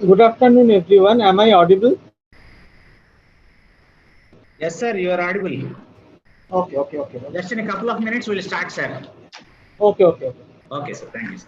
Good afternoon, everyone. Am I audible? Yes, sir, you are audible. Okay. Just in a couple of minutes, we'll start, sir. Okay. Okay, sir. Thank you, sir.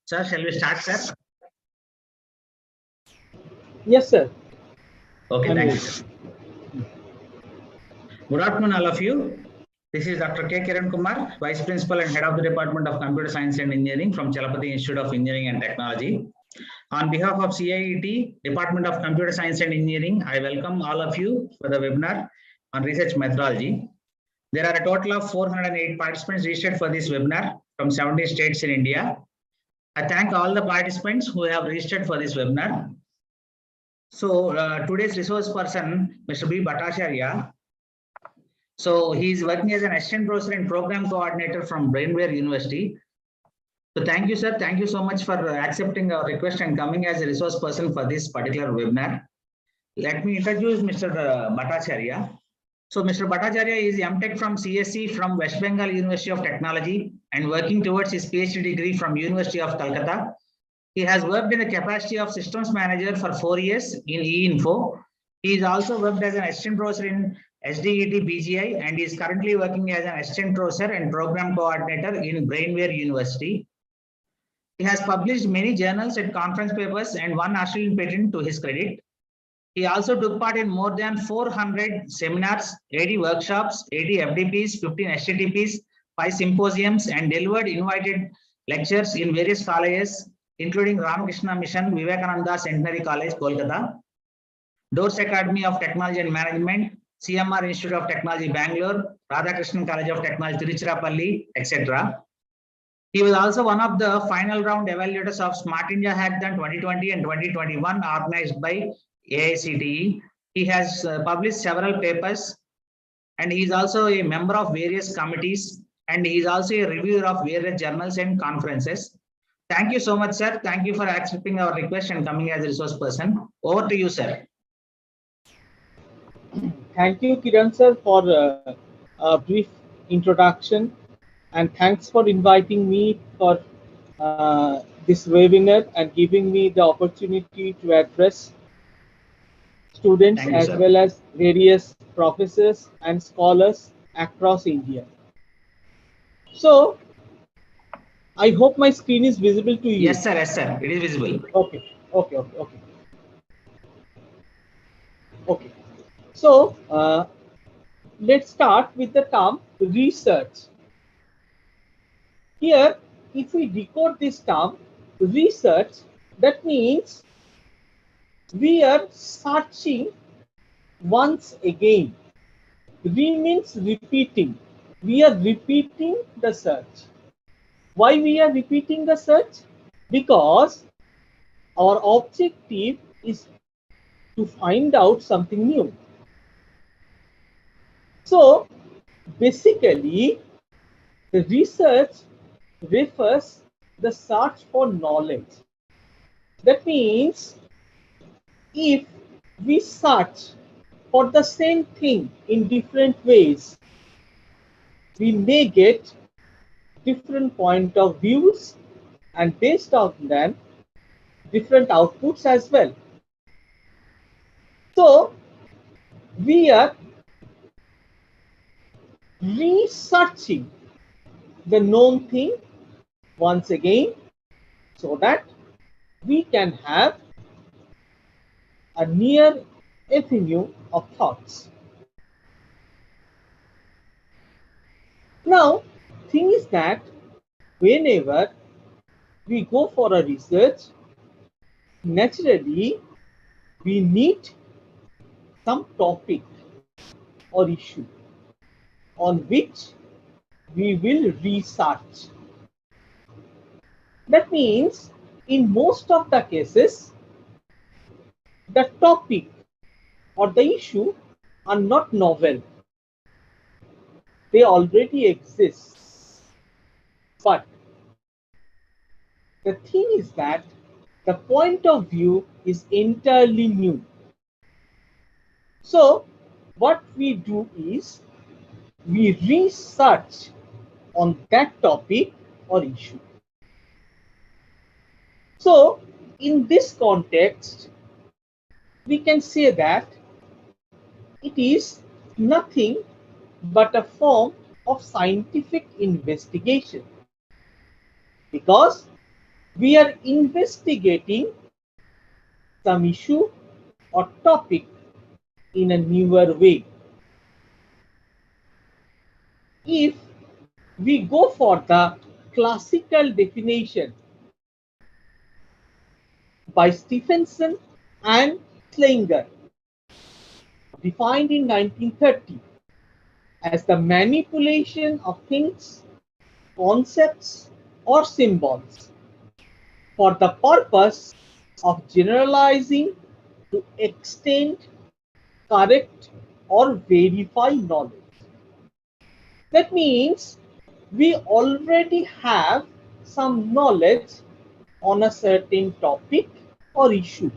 Sir, shall we start, sir? Yes, sir. Okay, thank you, sir. Good afternoon, all of you. This is Dr. K. Kiran Kumar, Vice Principal and Head of the Department of Computer Science and Engineering from Chalapati Institute of Engineering and Technology. On behalf of CIET, Department of Computer Science and Engineering, I welcome all of you for the webinar on research methodology. There are a total of 408 participants registered for this webinar from 70 states in India. I thank all the participants who have registered for this webinar. So today's resource person, Mr. B. Bhattacharya. So he is working as an assistant professor and program coordinator from Brainware University. So thank you, sir. Thank you so much for accepting our request and coming as a resource person for this particular webinar. Let me introduce Mr. Bhattacharya. So Mr. Bhattacharya is MTech from CSE from West Bengal University of Technology and working towards his PhD degree from University of Calcutta. He has worked in the capacity of systems manager for 4 years in E-Info. He is also worked as an assistant professor in SDET BGI and is currently working as an assistant professor and program coordinator in Brainware University. He has published many journals and conference papers and one Australian patent to his credit. He also took part in more than 400 seminars, 80 workshops, 80 FDPs, 15 STTPs, 5 symposiums, and delivered invited lectures in various colleges, including Ramakrishna Mission, Vivekananda Centenary College, Kolkata, Doors Academy of Technology and Management, CMR Institute of Technology, Bangalore, Radhakrishnan College of Technology, Tiruchirappalli, etc. He was also one of the final round evaluators of Smart India Hackathon 2020 and 2021 organized by AICTE. He has published several papers and he is also a member of various committees and he is also a reviewer of various journals and conferences. Thank you so much, sir. Thank you for accepting our request and coming as a resource person. Over to you, sir. Thank you, Kiran sir, for a brief introduction, and thanks for inviting me for this webinar and giving me the opportunity to address students as well as various professors and scholars across India. So, I hope my screen is visible to you. Yes, sir. Yes, sir. It is visible. Okay. So, let's start with the term research. Here, if we decode this term research, that means we are searching once again. Re means repeating. We are repeating the search. Why we are repeating the search? Because our objective is to find out something new. So basically, The research refers the search for knowledge. That means if we search for the same thing in different ways, we may get different point of views, and based on them, different outputs as well. So we are researching the known thing once again so that we can have a near avenue of thoughts. Now, thing is that whenever we go for a research, naturally we need some topic or issue on which we will research. That means in most of the cases, the topic or the issue are not novel. They already exist. But the thing is that the point of view is entirely new. So what we do is we research on that topic or issue. So in this context, we can say that it is nothing but a form of scientific investigation, because we are investigating some issue or topic in a newer way. If we go for the classical definition by Stephenson and Slanger, defined in 1930 as the manipulation of things, concepts, or symbols for the purpose of generalizing to extend, correct, or verify knowledge. That means we already have some knowledge on a certain topic or issue,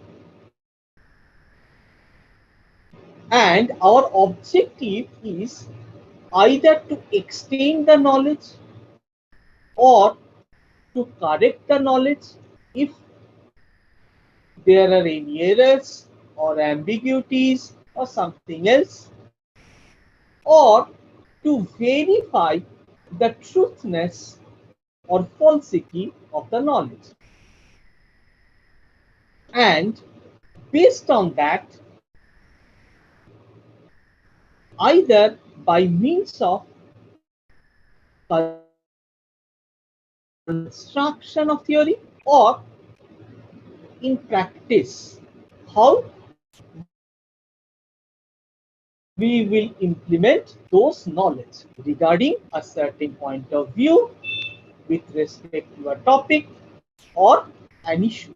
and our objective is either to extend the knowledge or to correct the knowledge if there are any errors or ambiguities or something else, or to verify the truthness or falsity of the knowledge. And based on that, either by means of construction of theory or in practice, how we will implement those knowledge regarding a certain point of view with respect to a topic or an issue.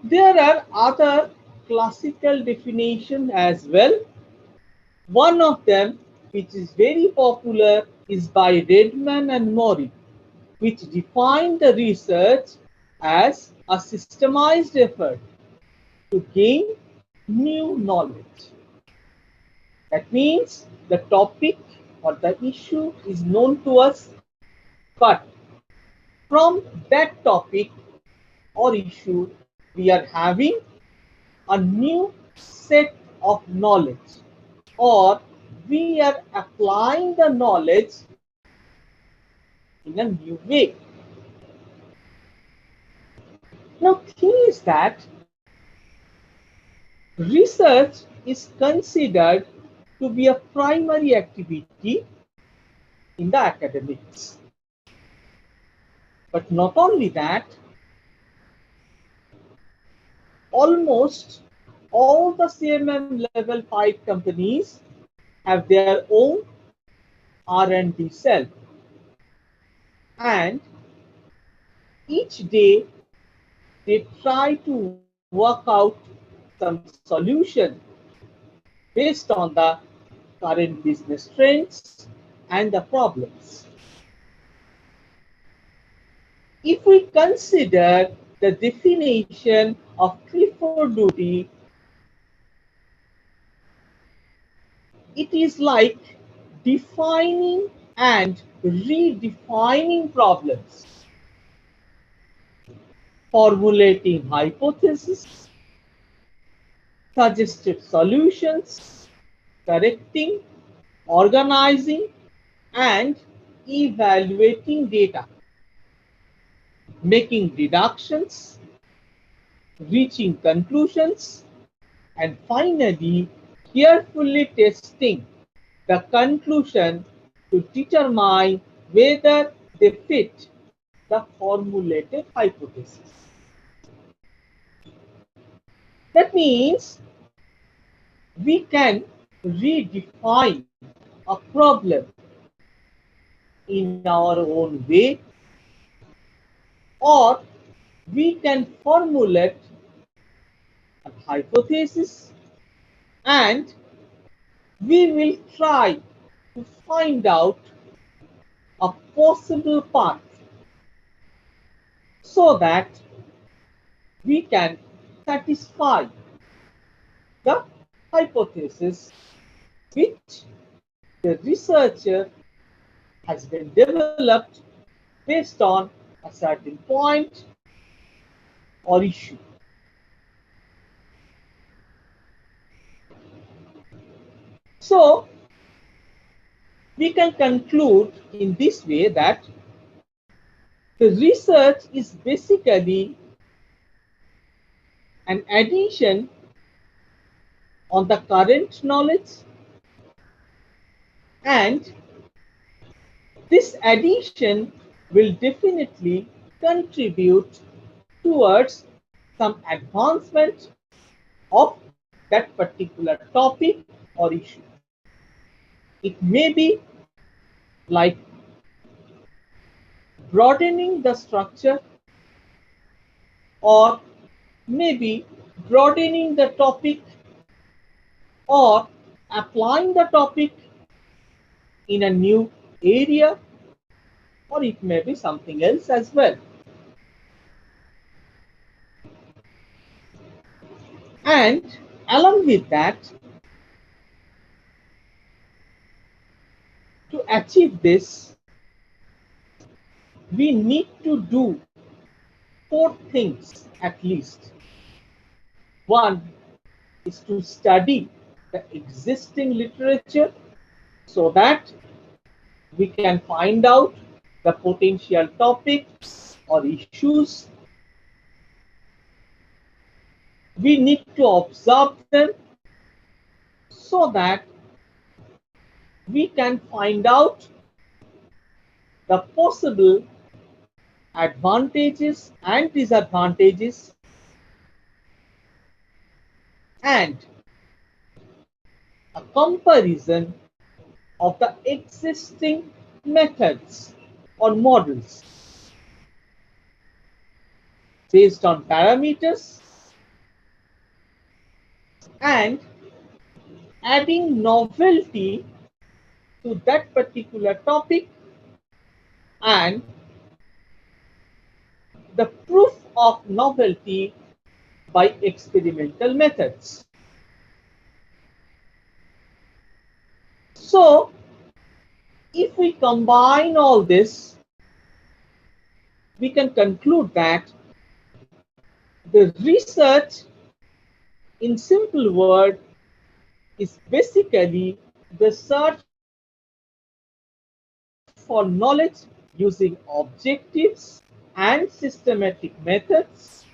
There are other classical definitions as well. One of them, which is very popular, is by Redman and Mori, which define the research as a systemized effort to gain new knowledge. That means the topic or the issue is known to us, but from that topic or issue, we are having a new set of knowledge, or we are applying the knowledge in a new way. Now, thing is that research is considered to be a primary activity in the academics. But not only that, almost all the CMM level 5 companies have their own R&D cell, and each day they try to work out some solution based on the current business trends and the problems. If we consider the definition of Clifford duty, it is like defining and redefining problems, formulating hypotheses, suggested solutions, correcting, organizing, and evaluating data, making deductions, reaching conclusions, and finally carefully testing the conclusion to determine whether they fit the formulated hypothesis. That means we can redefine a problem in our own way, or we can formulate a hypothesis and we will try to find out a possible path so that we can satisfy the hypothesis which the researcher has been developed based on a certain point or issue. So we can conclude in this way that the research is basically an addition on the current knowledge, and this addition will definitely contribute towards some advancement of that particular topic or issue. It may be like broadening the structure, or maybe broadening the topic, or applying the topic in a new area, or it may be something else as well. And along with that, to achieve this, we need to do 4 things at least. One is to study the existing literature so that we can find out the potential topics or issues. We need to observe them so that we can find out the possible advantages and disadvantages, and a comparison of the existing methods or models based on parameters, and adding novelty to that particular topic, and the proof of novelty by experimental methods. So, if we combine all this, we can conclude that the research, in simple word, is basically the search for knowledge using objectives and systematic methods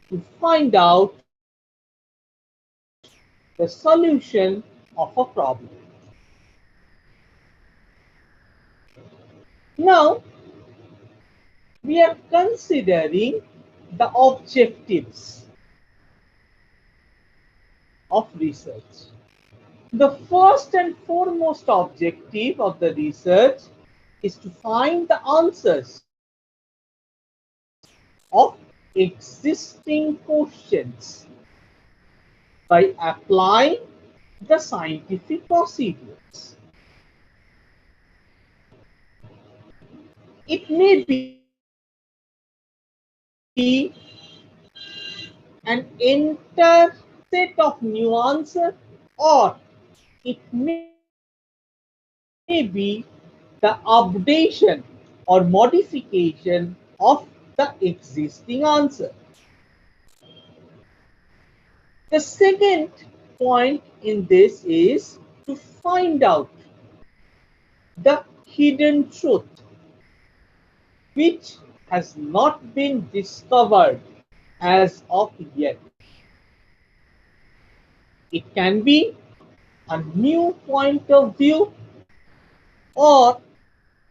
to find out the solution of a problem. Now, we are considering the objectives of research. The first and foremost objective of the research is to find the answers of existing questions by applying the scientific procedures. It may be an entire set of nuances, or it may be the updation or modification of the existing answer. The second point in this is to find out the hidden truth which has not been discovered as of yet. It can be a new point of view, or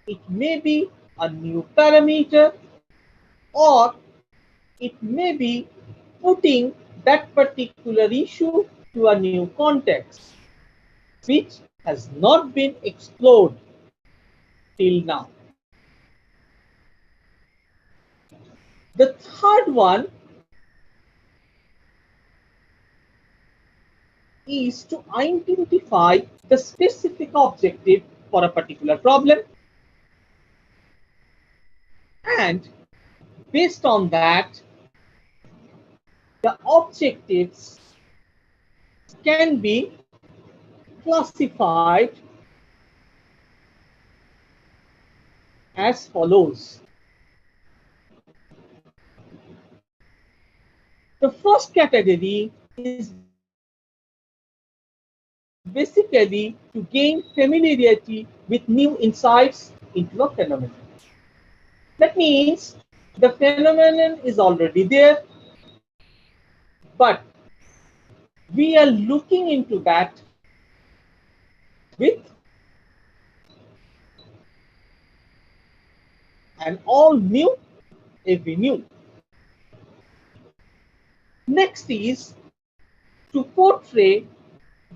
it may be a new parameter, or it may be putting that particular issue to a new context, which has not been explored till now. The third one is to identify the specific objective for a particular problem, and based on that, the objectives can be classified as follows. The first category is basically to gain familiarity with new insights into a phenomenon. That means the phenomenon is already there, but we are looking into that with an all new avenue. Next is to portray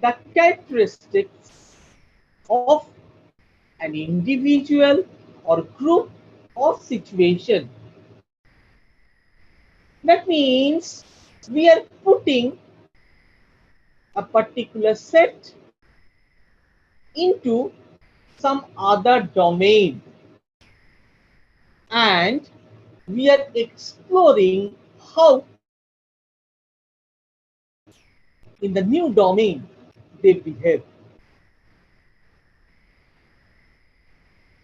the characteristics of an individual or group or situation. That means we are putting a particular set into some other domain, and we are exploring how in the new domain they behave.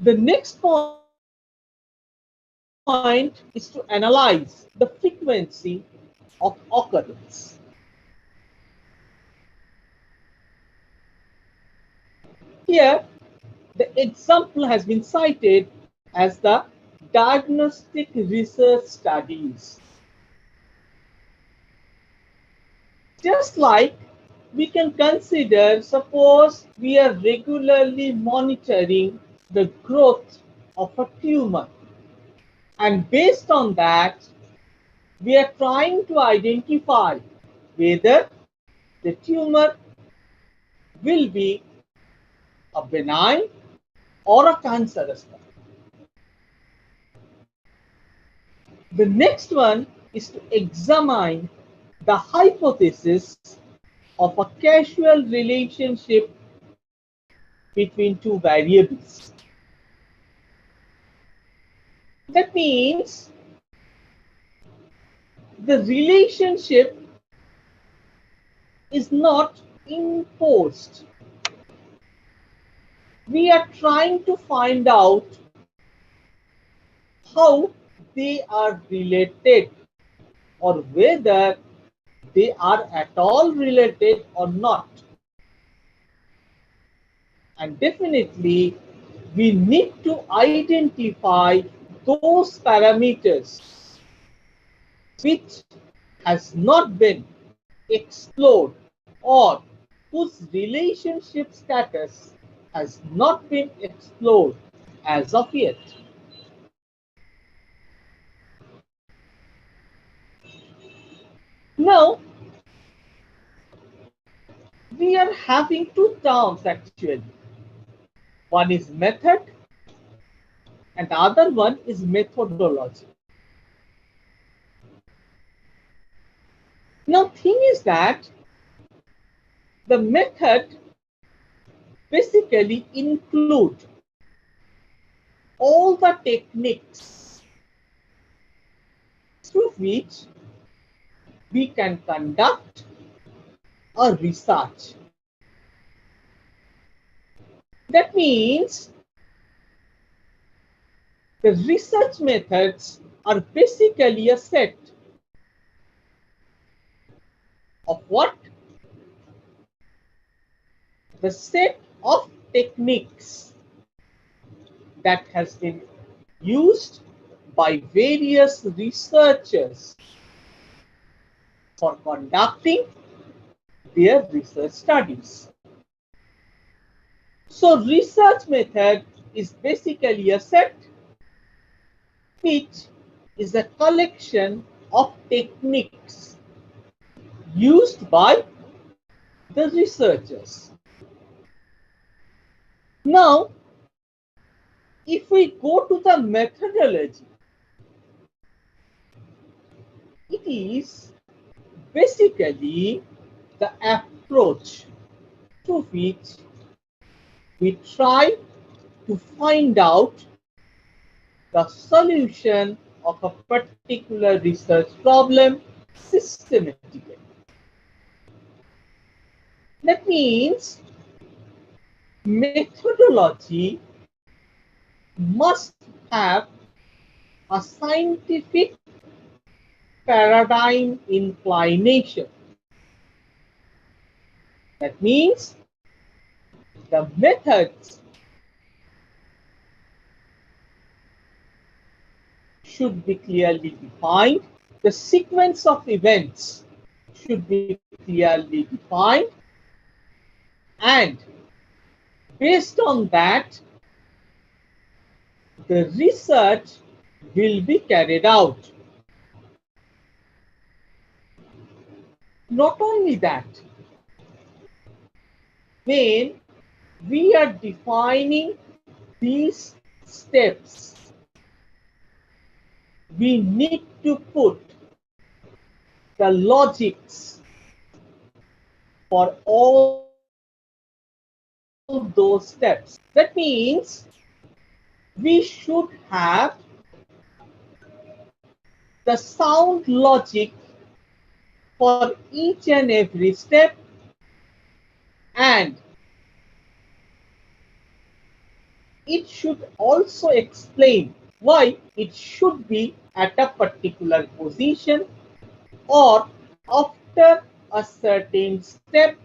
The next point is to analyze the frequency of occurrence. Here, the example has been cited as the diagnostic research studies. Just like we can consider, suppose we are regularly monitoring the growth of a tumor, and based on that, we are trying to identify whether the tumor will be a benign or a cancerous one. The next one is to examine the hypothesis of a causal relationship between two variables. That means the relationship is not imposed. We are trying to find out how they are related, or whether they are at all related or not. And definitely, we need to identify those parameters which has not been explored, or whose relationship status has not been explored as of yet. Now, we are having two terms actually. One is method and the other one is methodology. Now, thing is that The method basically include all the techniques through which we can conduct a research. That means the research methods are basically a set of what? The set of techniques that has been used by various researchers for conducting their research studies. So research method is basically a set which is a collection of techniques used by the researchers. Now, if we go to the methodology, it is basically the approach through which we try to find out the solution of a particular research problem systematically. That means methodology must have a scientific paradigm inclination. That means the methods should be clearly defined, the sequence of events should be clearly defined, and based on that, the research will be carried out. Not only that, when we are defining these steps, we need to put the logics for all those steps. That means we should have the sound logic for each and every step, and it should also explain why it should be at a particular position or after a certain step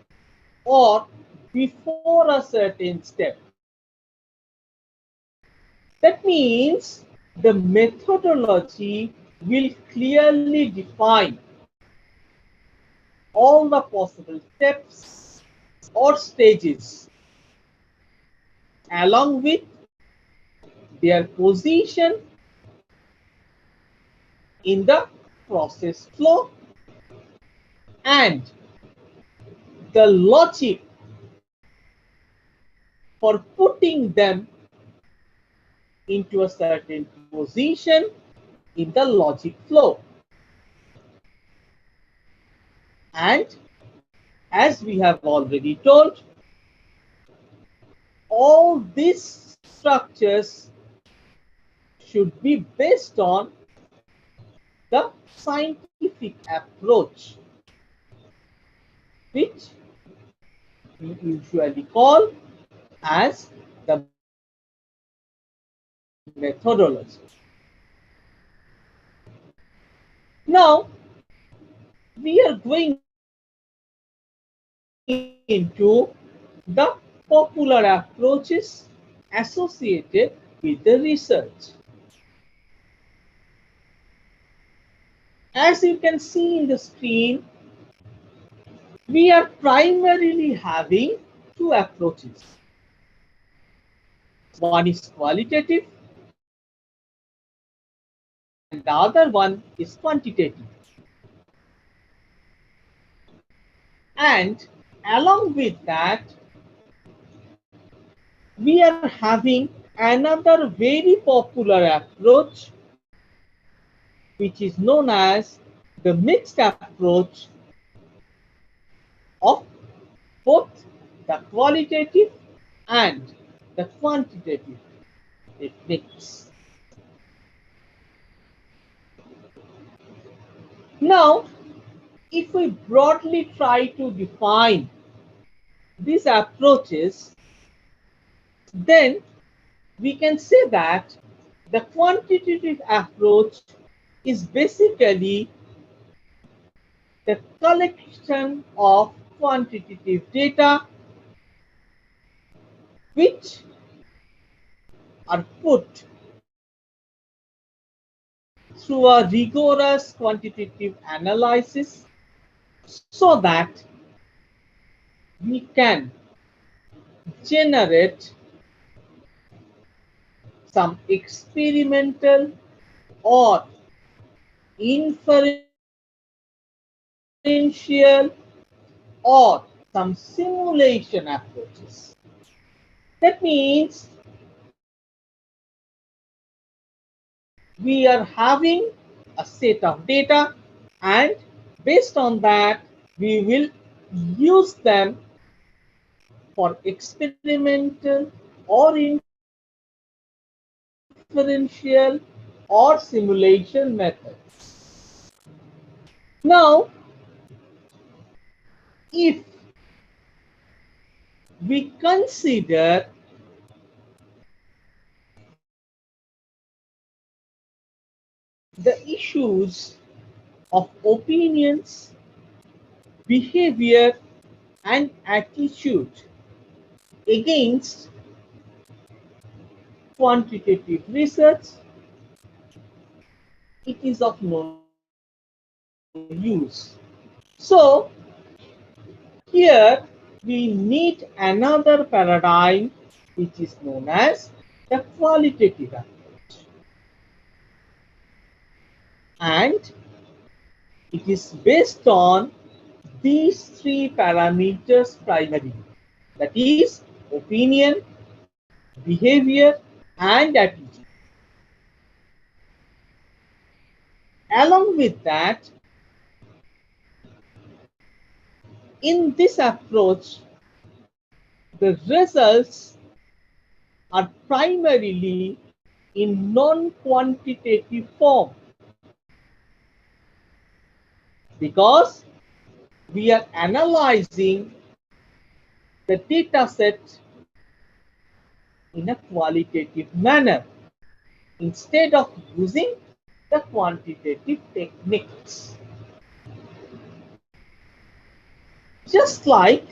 or before a certain step. That means the methodology will clearly define all the possible steps or stages along with their position in the process flow and the logic for putting them into a certain position in the logic flow. And as we have already told, all these structures should be based on the scientific approach, which we usually call as the methodology. Now, we are going into the popular approaches associated with the research. As you can see in the screen, we are primarily having two approaches. One is qualitative and the other one is quantitative. And along with that, we are having another very popular approach, which is known as the mixed approach of both the qualitative and the quantitative techniques. Now, if we broadly try to define these approaches, then we can say that the quantitative approach is basically the collection of quantitative data which are put through a rigorous quantitative analysis so that we can generate some experimental or inferential or some simulation approaches. That means we are having a set of data, and based on that we will use them for experimental or inferential or simulation methods. Now, if we consider the issues of opinions, behavior, and attitude against quantitative research, it is of no use. So, here we need another paradigm which is known as the qualitative approach. And it is based on these three parameters primarily, that is opinion, behavior, and attitude. Along with that, in this approach, the results are primarily in non-quantitative form because we are analyzing the data set in a qualitative manner instead of using the quantitative techniques. Just like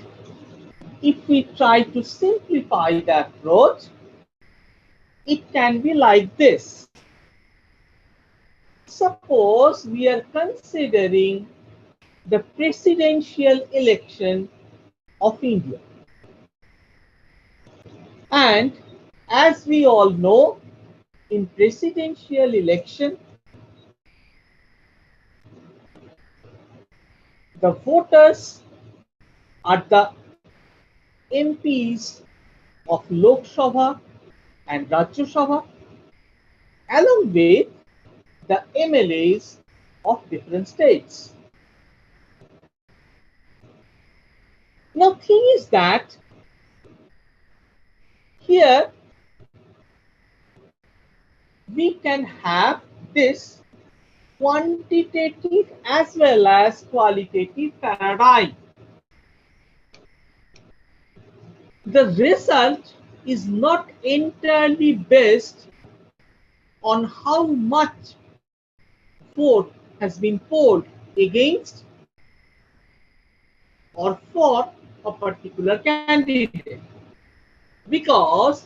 if we try to simplify the approach, it can be like this. Suppose we are considering the presidential election of India. And as we all know, in presidential election, the voters are the MPs of Lok Sabha and Rajya Sabha, along with the MLAs of different states. Now, thing is that here we can have this quantitative as well as qualitative paradigm. The result is not entirely based on how much vote has been polled against or for a particular candidate, because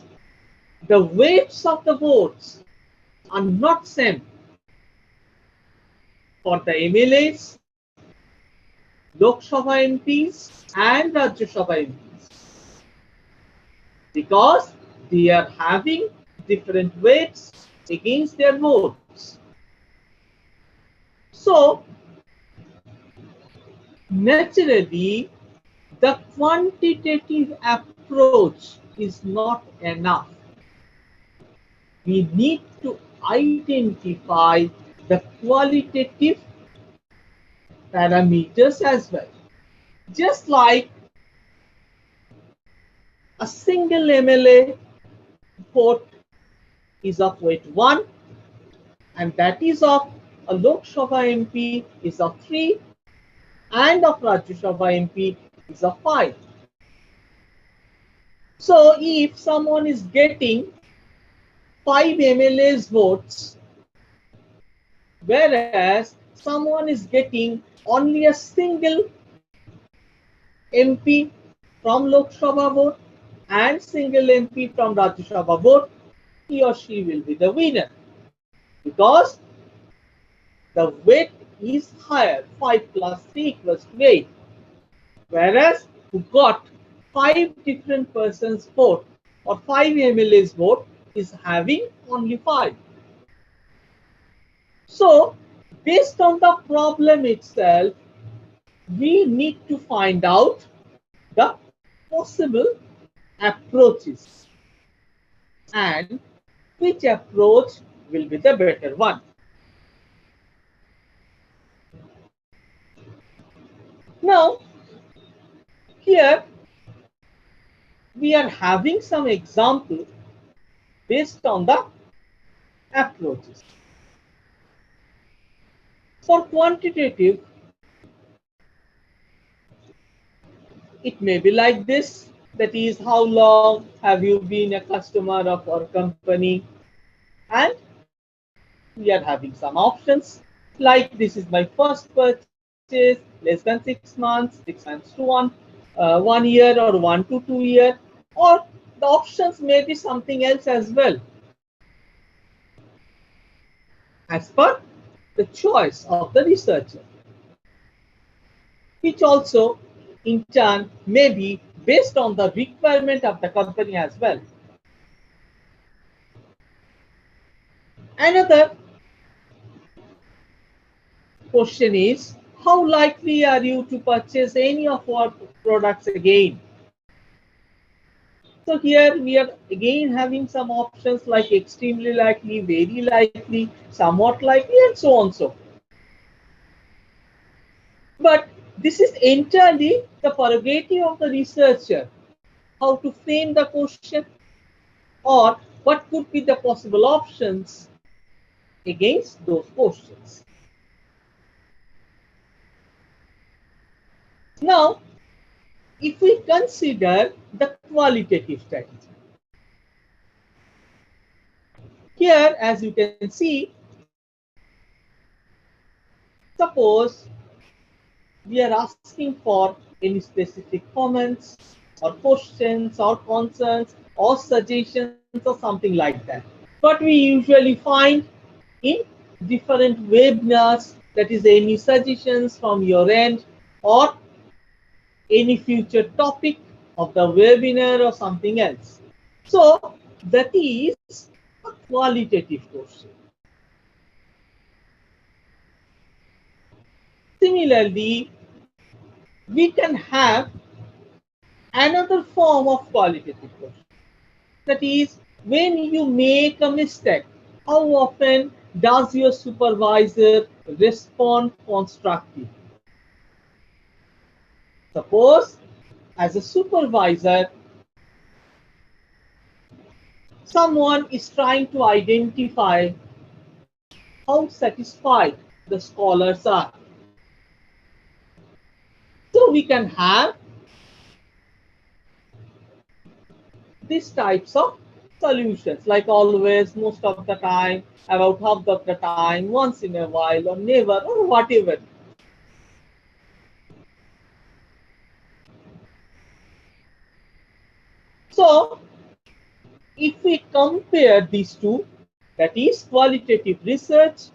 the weights of the votes are not same for the MLAs, Lok Sabha MPs and Rajya Sabha MPs, because they are having different weights against their votes. So, naturally, the quantitative approach is not enough. We need to identify the qualitative parameters as well. Just like a single MLA vote is of weight 1, and that is of a Lok Sabha MP is of 3, and of Rajya Sabha MP is of 5. So if someone is getting 5 MLAs votes, whereas someone is getting only a single MP from Lok Sabha vote and single MP from Rajya Sabha vote, he or she will be the winner, because the weight is higher. 5 plus 3 equals to 8. Whereas who got 5 different persons vote or 5 MLAs vote is having only 5. So based on the problem itself, we need to find out the possible approaches and which approach will be the better one. Now, here we are having some example based on the approaches. For quantitative, it may be like this, that is, how long have you been a customer of our company, and we are having some options like this is my first purchase, less than 6 months, 6 months to 1 year, or 1 to 2 year, or the options may be something else as well, as per the choice of the researcher, which also in turn may be based on the requirement of the company as well. Another question is, how likely are you to purchase any of our products again? So here we are again having some options like extremely likely, very likely, somewhat likely, and so on so. But this is entirely the prerogative of the researcher, how to frame the question or what could be the possible options against those questions. Now, if we consider the qualitative strategy, here as you can see, suppose we are asking for any specific comments or questions or concerns or suggestions or something like that. What we usually find in different webinars, that is any suggestions from your end or any future topic of the webinar or something else. So that is a qualitative question. Similarly, we can have another form of qualitative question. That is, when you make a mistake, how often does your supervisor respond constructively? Suppose, as a supervisor, someone is trying to identify how satisfied the scholars are. So we can have these types of solutions, like always, most of the time, about half of the time, once in a while, or never, or whatever. So if we compare these two, that is qualitative research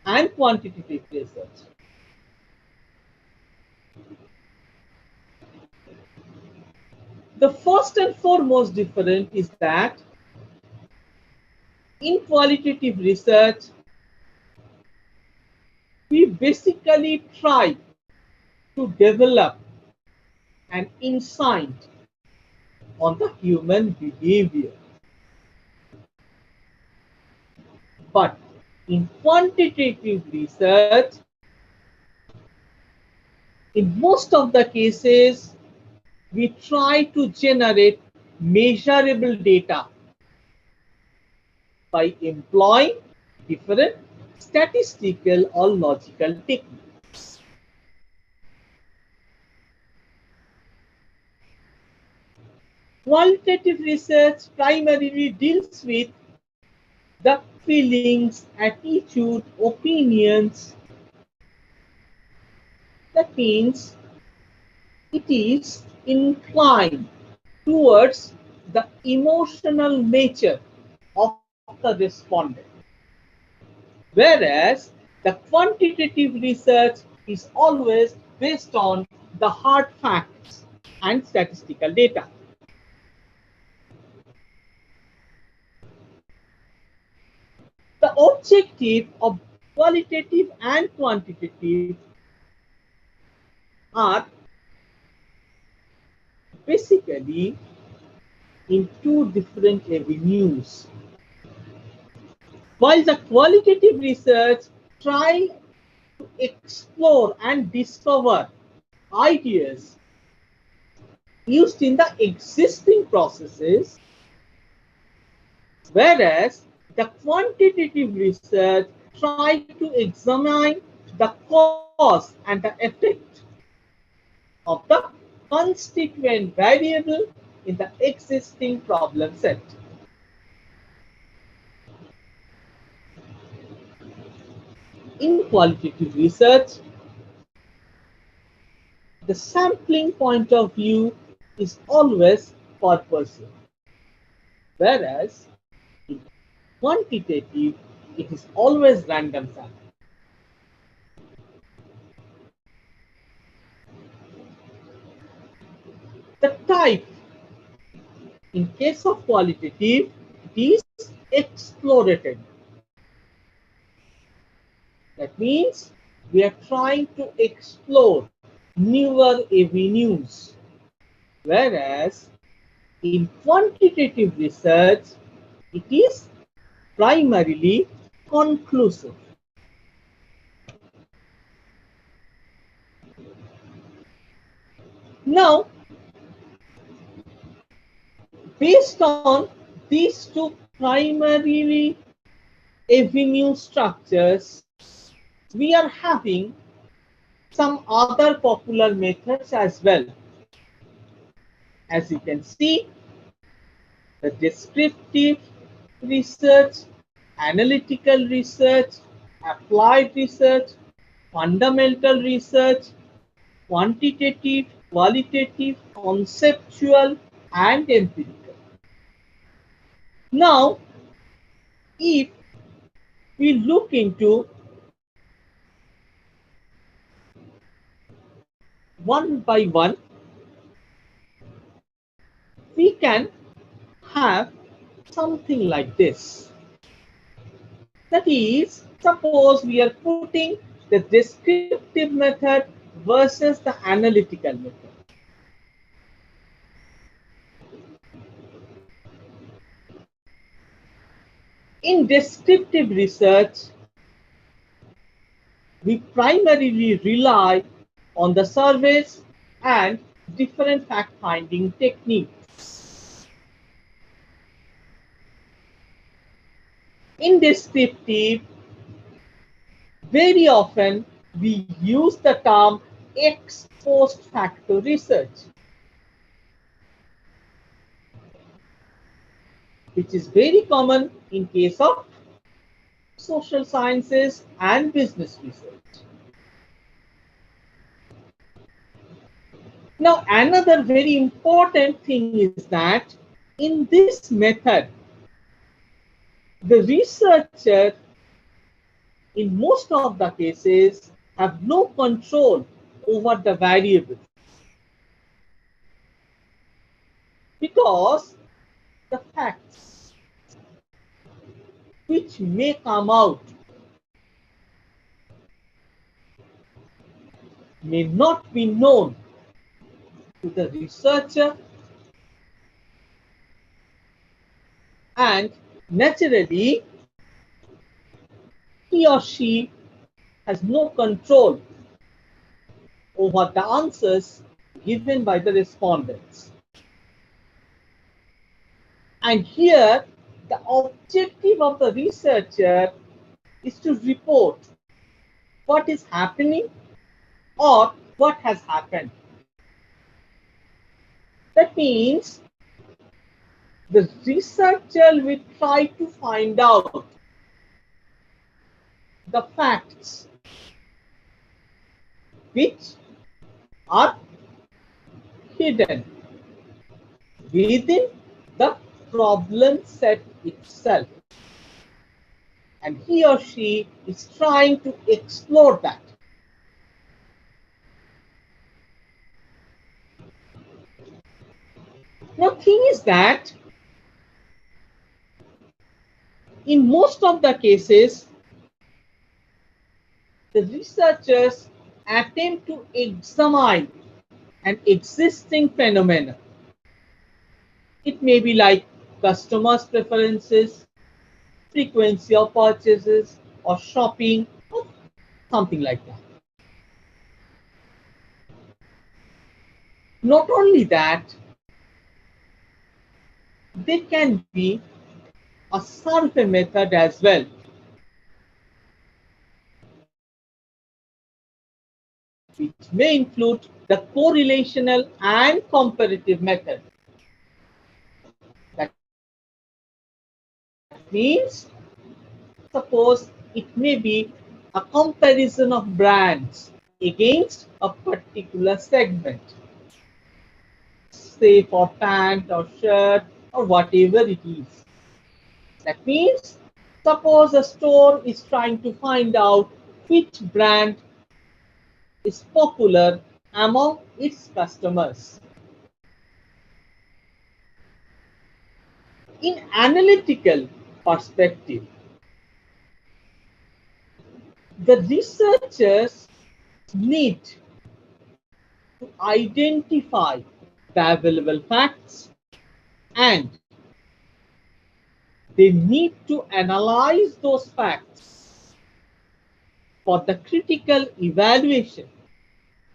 and quantitative research, the first and foremost difference is that in qualitative research, we basically try to develop an insight on the human behavior. But in quantitative research, in most of the cases, we try to generate measurable data by employing different statistical or logical techniques. Qualitative research primarily deals with the feelings, attitude, opinions. That means it is inclined towards the emotional nature of the respondent. Whereas the quantitative research is always based on the hard facts and statistical data. The objective of qualitative and quantitative are basically in two different avenues. While the qualitative research tries to explore and discover ideas used in the existing processes, whereas the quantitative research tries to examine the cause and the effect of the constituent variable in the existing problem set. In qualitative research, the sampling point of view is always purposive, whereas in quantitative, it is always random sampling. The type, in case of qualitative, it is explorative. That means we are trying to explore newer avenues, whereas in quantitative research, it is primarily conclusive. Now, based on these two primarily avenue structures, we are having some other popular methods as well. As you can see, the descriptive research, analytical research, applied research, fundamental research, quantitative, qualitative, conceptual, and empirical. Now, if we look into one by one, we can have something like this. That is, suppose we are putting the descriptive method versus the analytical method. In descriptive research, we primarily rely on the surveys and different fact-finding techniques. In descriptive, very often we use the term ex post facto research, which is very common in case of social sciences and business research. Now, another very important thing is that in this method, the researcher in most of the cases have no control over the variables, because the facts which may come out may not be known to the researcher, and naturally he or she has no control over the answers given by the respondents. And here, the objective of the researcher is to report what is happening or what has happened. That means the researcher will try to find out the facts which are hidden within the problem set itself. And he or she is trying to explore that. Now, thing is that in most of the cases, the researchers attempt to examine an existing phenomenon. It may be like customers' preferences, frequency of purchases, or shopping, or something like that. Not only that, there can be a survey method as well, which may include the correlational and comparative method. That means, suppose it may be a comparison of brands against a particular segment, say for pant or shirt or whatever it is. That means, suppose a store is trying to find out which brand is popular among its customers. In analytical perspective, the researchers need to identify the available facts and they need to analyze those facts for the critical evaluation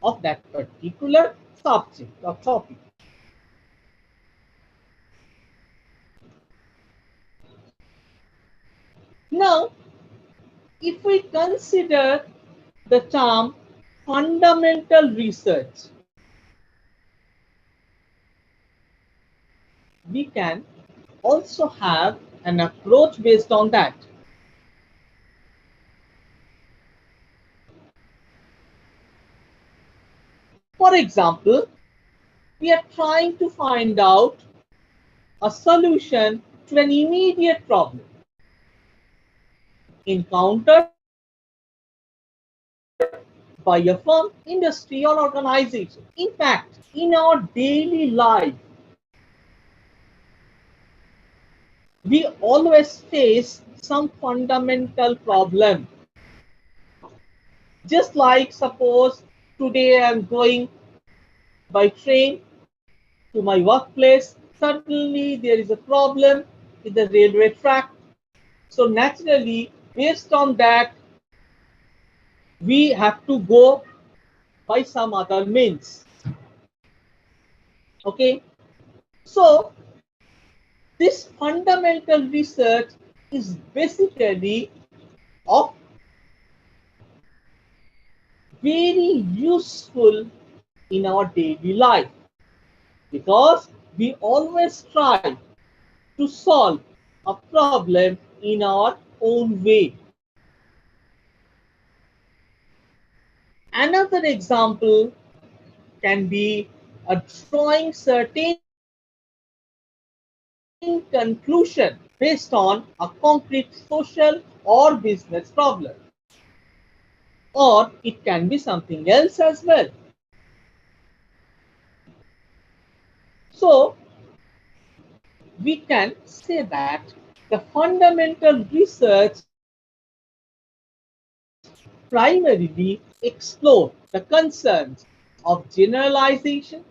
of that particular subject or topic. Now, if we consider the term fundamental research, we can also have an approach based on that. For example, we are trying to find out a solution to an immediate problem encountered by a firm, industry, or organization. In fact, in our daily life, we always face some fundamental problem. Just like suppose today I am going by train to my workplace, suddenly there is a problem with the railway track. So naturally, based on that, we have to go by some other means. Okay, so this fundamental research is basically of very useful in our daily life because we always try to solve a problem in our own way. Another example can be a drawing certain conclusion based on a concrete social or business problem. Or it can be something else as well. So we can say that the fundamental research primarily explore the concerns of generalization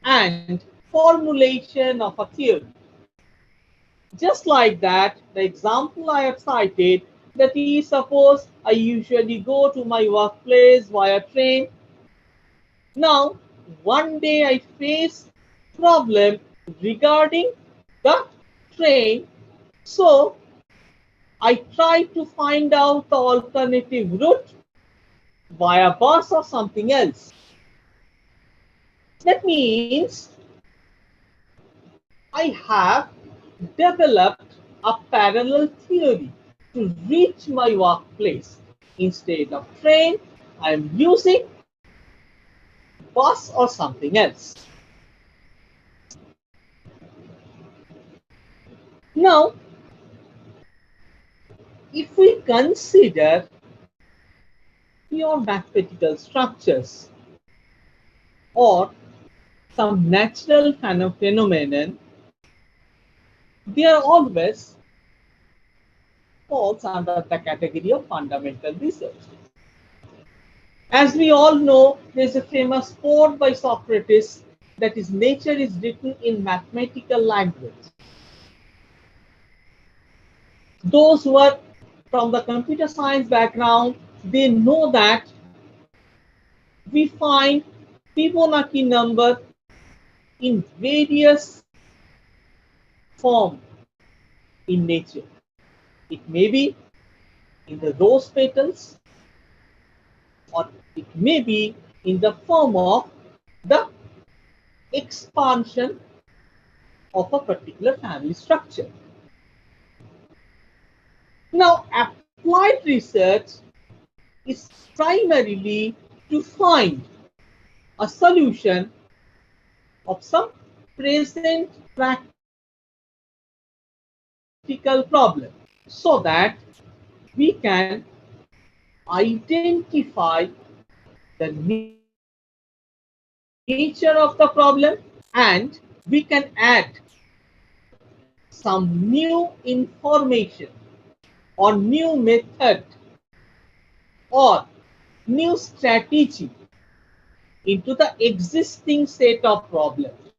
and formulation of a theory. Just like that, the example I have cited, that is, suppose I usually go to my workplace via train. Now, one day I face problem regarding the train. So I try to find out the alternative route via bus or something else. That means I have developed a parallel theory to reach my workplace. Instead of train, I am using bus or something else. Now, if we consider pure mathematical structures or some natural phenomenon, they are always falls under the category of fundamental research. As we all know, there is a famous quote by Socrates that is, nature is written in mathematical language. Those who are from the computer science background, they know that we find Fibonacci number in various forms in nature. It may be in the rose petals, or it may be in the form of the expansion of a particular family structure. Now, applied research is primarily to find a solution of some present practical problem so that we can identify the nature of the problem, and we can add some new information or new method or new strategy into the existing set of problems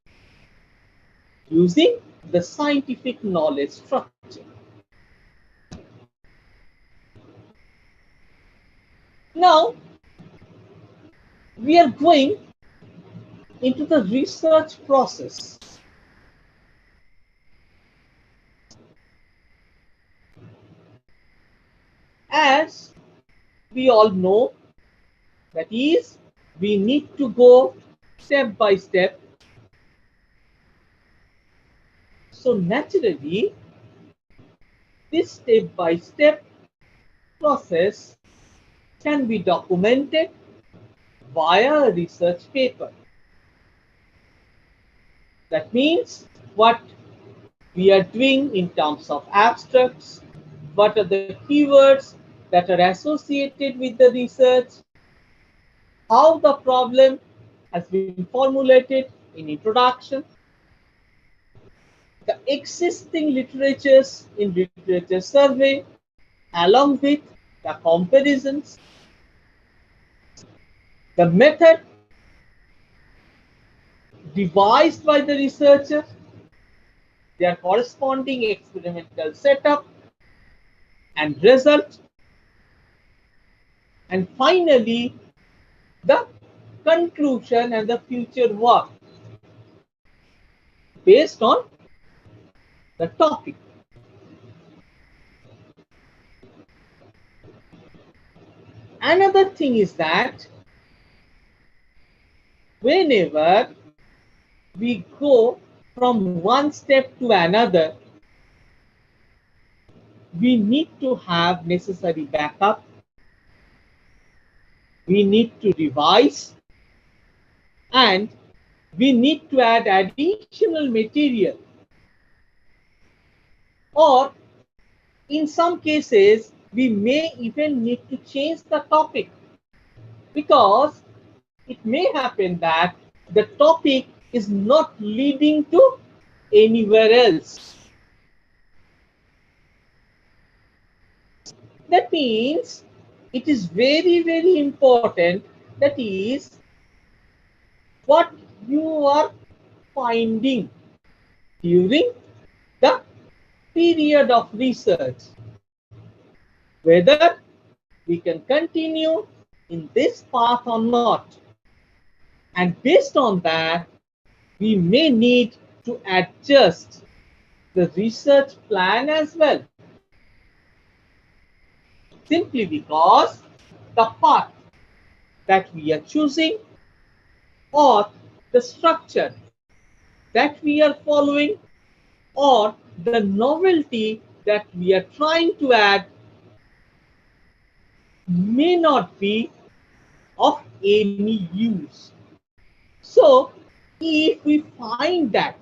using the scientific knowledge structure. Now, we are going into the research process. As we all know, that is, we need to go step by step. So naturally, this step by step process can be documented via a research paper. That means what we are doing in terms of abstracts, what are the keywords that are associated with the research, how the problem has been formulated in introduction, the existing literatures in literature survey, along with the comparisons, the method devised by the researcher, their corresponding experimental setup and result, and finally the conclusion and the future work based on the topic. Another thing is that whenever we go from one step to another, we need to have necessary backup, we need to revise, and we need to add additional material, or in some cases we may even need to change the topic, because it may happen that the topic is not leading to anywhere else. That means it is very, very important, that is, what you are finding during the period of research, whether we can continue in this path or not. And based on that, we may need to adjust the research plan as well, simply because the path that we are choosing or the structure that we are following or the novelty that we are trying to add may not be of any use. So if we find that,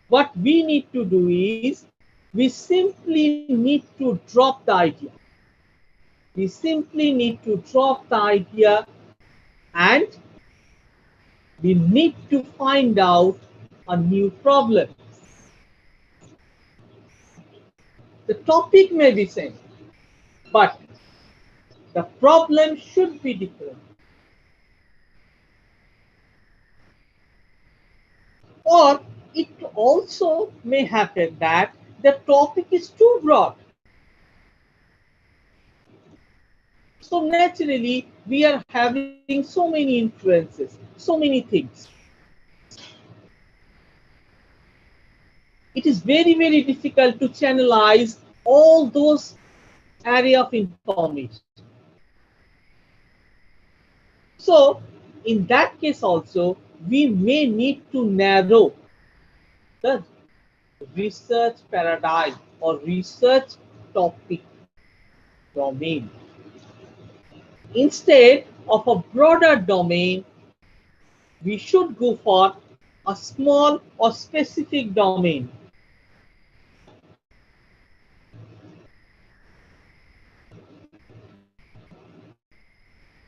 what we need to do is we simply need to drop the idea. We simply need to drop the idea and we need to find out a new problem. The topic may be same, but the problem should be different. Or it also may happen that the topic is too broad. So naturally, we are having so many influences, so many things. It is very, very difficult to channelize all those area of information. So in that case also, we may need to narrow the research paradigm or research topic domain. Instead of a broader domain, we should go for a small or specific domain.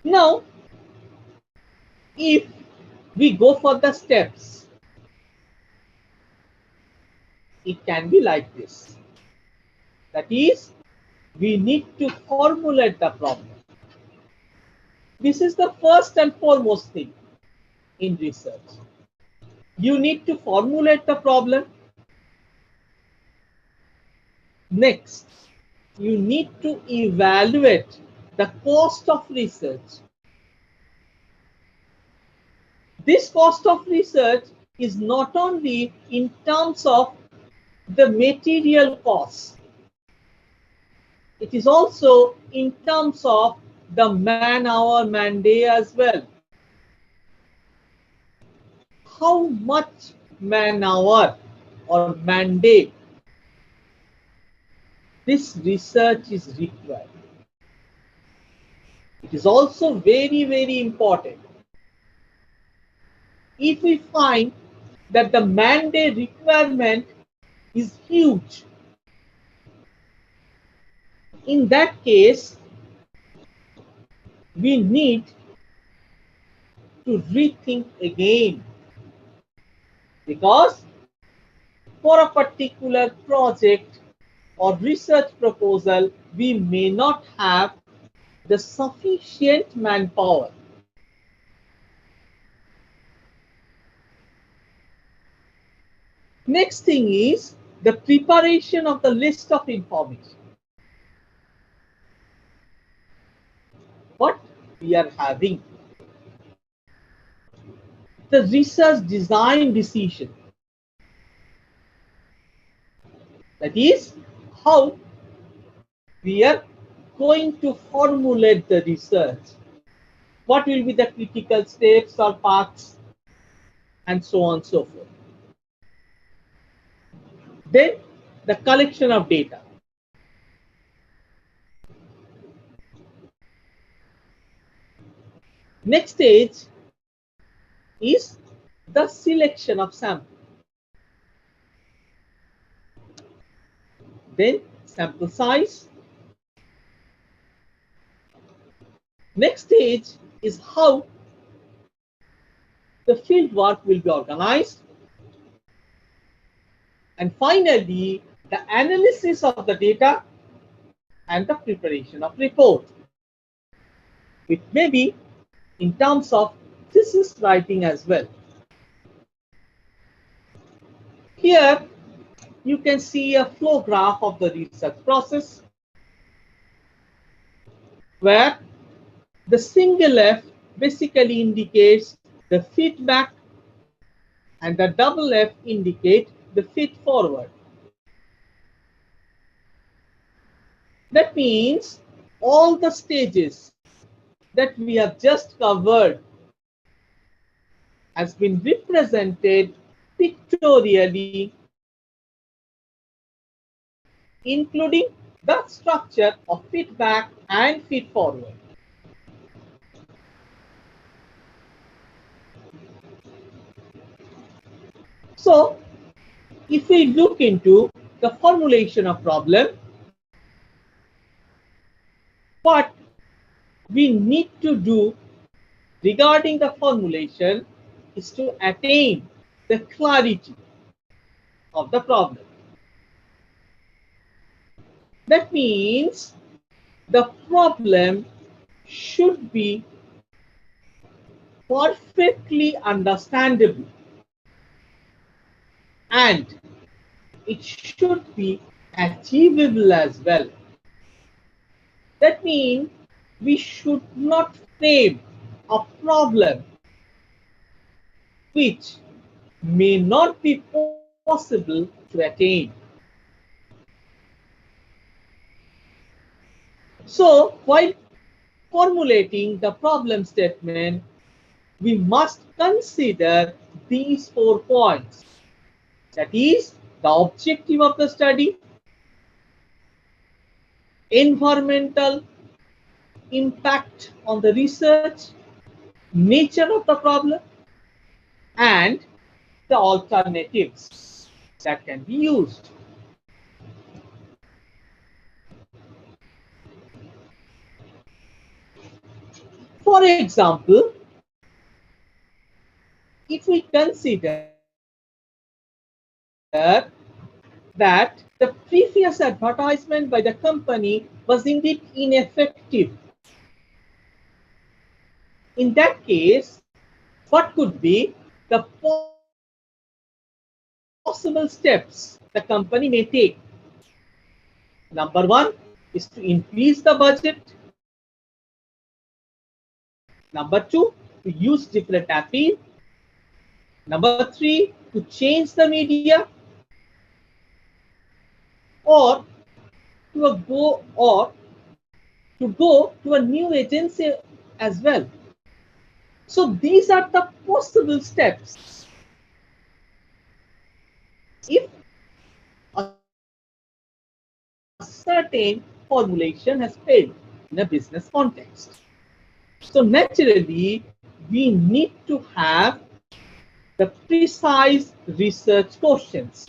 Now, if we go for the steps, it can be like this. That is, we need to formulate the problem. This is the first and foremost thing in research. You need to formulate the problem. Next, you need to evaluate the cost of research. This cost of research is not only in terms of the material cost, it is also in terms of the man-hour, man-day as well. How much man-hour or man-day this research is required. It is also very, very important. If we find that the man-day requirement is huge, in that case, we need to rethink again, because for a particular project or research proposal, we may not have the sufficient manpower. Next thing is the preparation of the list of information. What we are having, the research design decision. That is how we are going to formulate the research. What will be the critical steps or paths, and so on and so forth. Then the collection of data. Next stage is the selection of sample. Then sample size. Next stage is how the field work will be organized. And finally, the analysis of the data and the preparation of report. It may be in terms of thesis writing as well. Here you can see a flow graph of the research process, where the single F basically indicates the feedback and the double F indicate the feed forward. That means all the stages that we have just covered has been represented pictorially, including the structure of feedback and feed forward. So, if we look into the formulation of problem, what we need to do regarding the formulation is to attain the clarity of the problem. That means the problem should be perfectly understandable and it should be achievable as well. That means we should not frame a problem which may not be possible to attain. So, while formulating the problem statement, we must consider these 4 points. That is, the objective of the study, environmental impact on the research, nature of the problem, and the alternatives that can be used. For example, if we consider that the previous advertisement by the company was indeed ineffective, in that case, what could be the possible steps the company may take? Number 1 is to increase the budget. Number 2, to use different appeal. Number 3, to change the media, or to go to a new agency as well. So these are the possible steps if a certain formulation has failed in a business context. So naturally, we need to have the precise research questions.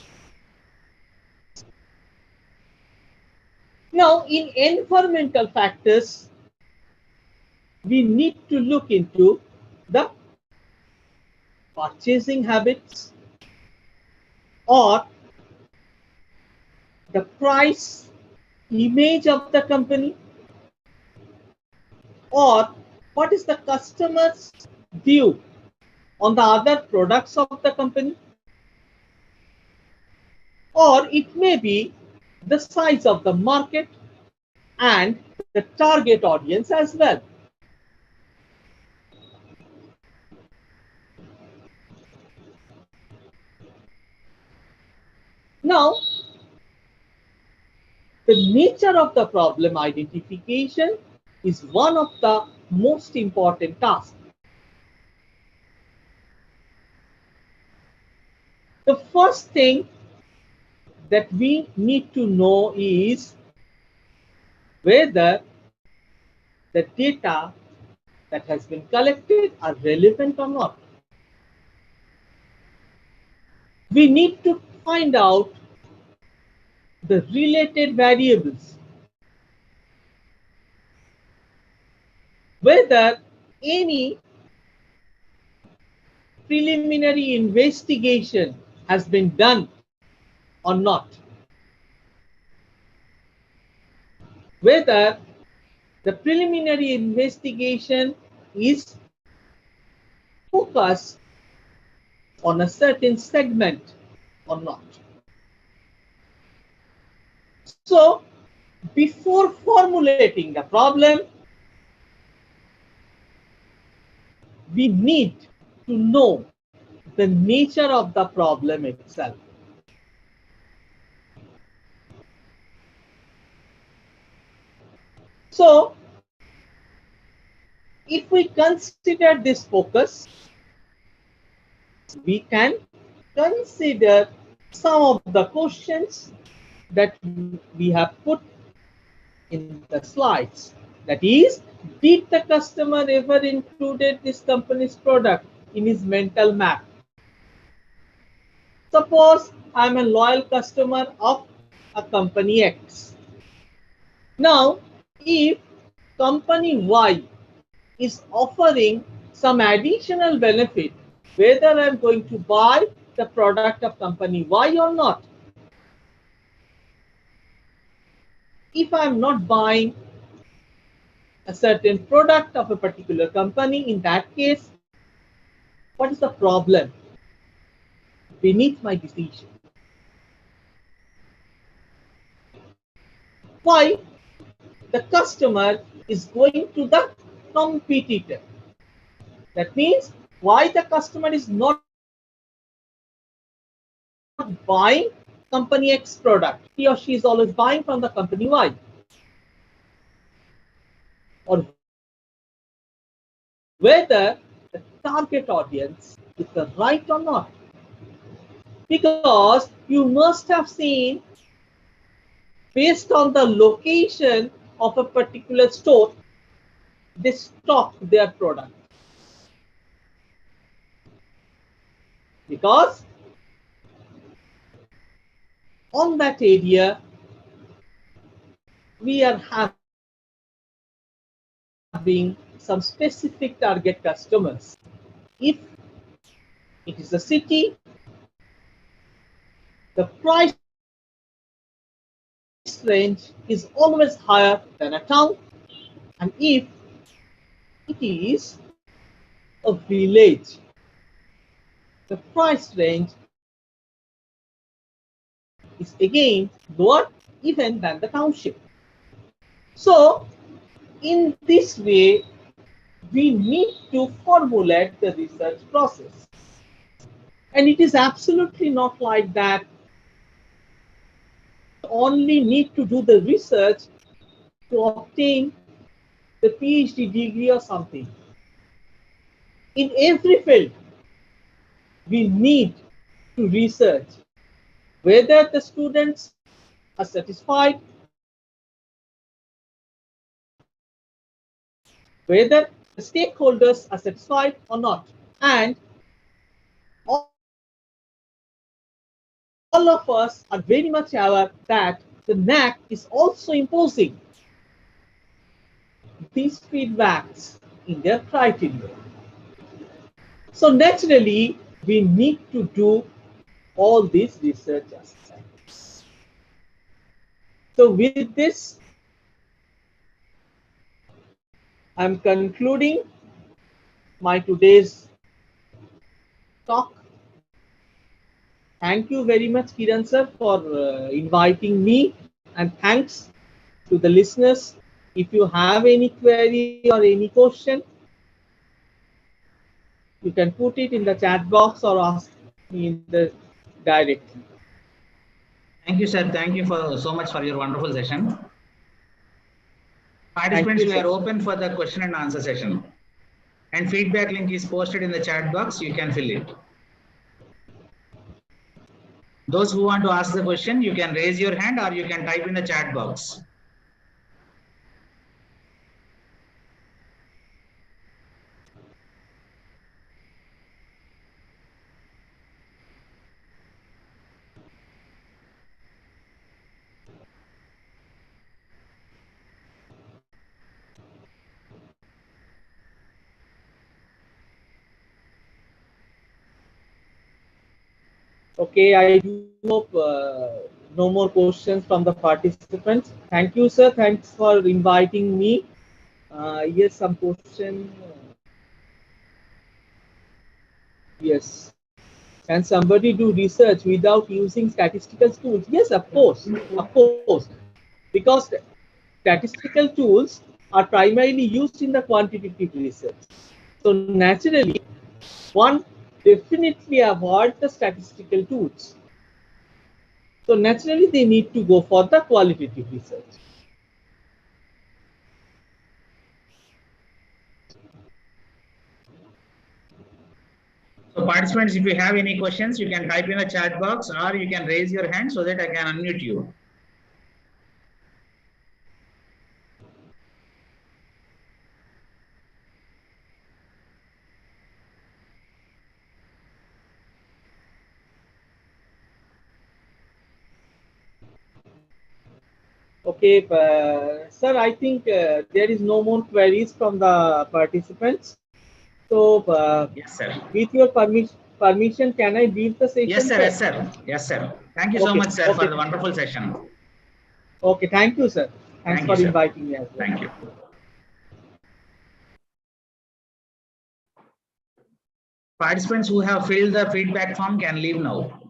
Now, in environmental factors, we need to look into the purchasing habits or the price image of the company, or what is the customer's view on the other products of the company, or it may be the size of the market and the target audience as well. Now, the nature of the problem identification is one of the most important tasks. The first thing that we need to know is whether the data that has been collected are relevant or not. We need to find out the related variables, whether any preliminary investigation has been done or not, whether the preliminary investigation is focused on a certain segment or not. So, before formulating the problem, we need to know the nature of the problem itself. So if we consider this focus, we can consider some of the questions that we have put in the slides. That is, did the customer ever included this company's product in his mental map? Suppose I am a loyal customer of a company X. Now, if company Y is offering some additional benefit, whether I am going to buy the product of company Y or not. If I am not buying a certain product of a particular company, in that case, what is the problem beneath my decision? Why the customer is going to the competitor? That means why the customer is not buying company X product. He or she is always buying from the company Y. Or whether the target audience is the right or not. Because you must have seen, based on the location of a particular store, they stock their product. Because on that area, we are having some specific target customers. If it is a city, the price range is always higher than a town, and if it is a village, the price range is again lower even than the township. So in this way, we need to formulate the research process. And it is absolutely not like that only need to do the research to obtain the PhD degree or something. In every field, we need to research whether the students are satisfied, whether the stakeholders are satisfied or not. And all of us are very much aware that the NAC is also imposing these feedbacks in their criteria. So naturally, we need to do all these research aspects. So with this, I'm concluding my today's talk. Thank you very much, Kiran sir, for inviting me, and thanks to the listeners. If you have any query or any question, you can put it in the chat box or ask me in the directly. Thank you, sir. Thank you for so much for your wonderful session. Participants, we are open for the question and answer session. And feedback link is posted in the chat box. You can fill it. Those who want to ask the question, you can raise your hand or you can type in the chat box. Okay, I do hope no more questions from the participants. Thank you, sir. Thanks for inviting me. Yes, some question. Yes. Can somebody do research without using statistical tools? Yes, of course, because statistical tools are primarily used in the quantitative research. So naturally, one definitely avoid the statistical tools. So naturally, they need to go for the qualitative research. So participants, if you have any questions, you can type in the chat box or you can raise your hand so that I can unmute you. Okay, sir, I think there is no more queries from the participants. So, Yes, sir. with your permission, can I leave the Yes, session, sir. sir? Yes, sir. Yes, sir. Thank you so Okay, much, sir, for okay, the wonderful session. okay. Thank you, sir. Thanks Thank you, for sir. inviting me as well. Thank you. Participants who have filled the feedback form can leave now.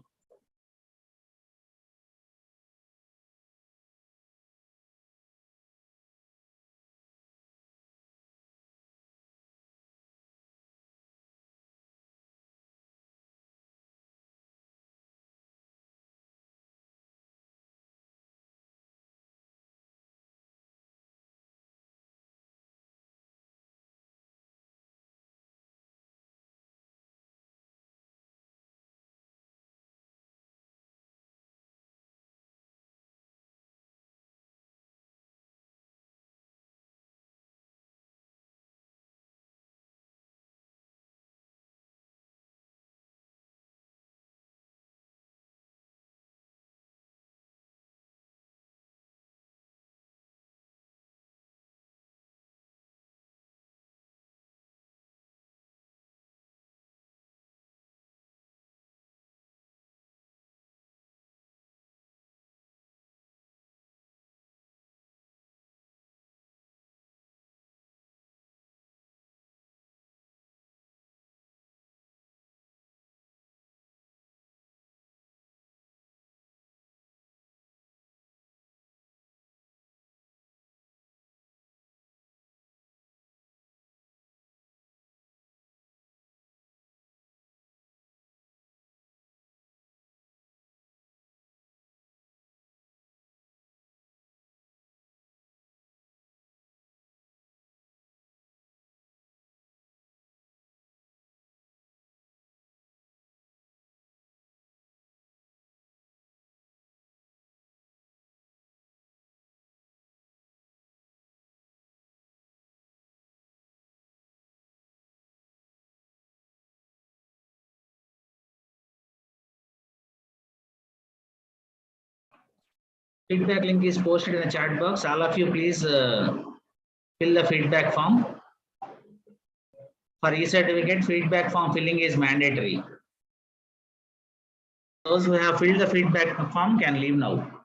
Feedback link is posted in the chat box. All of you, please fill the feedback form. For e-certificate, feedback form filling is mandatory. Those who have filled the feedback form can leave now.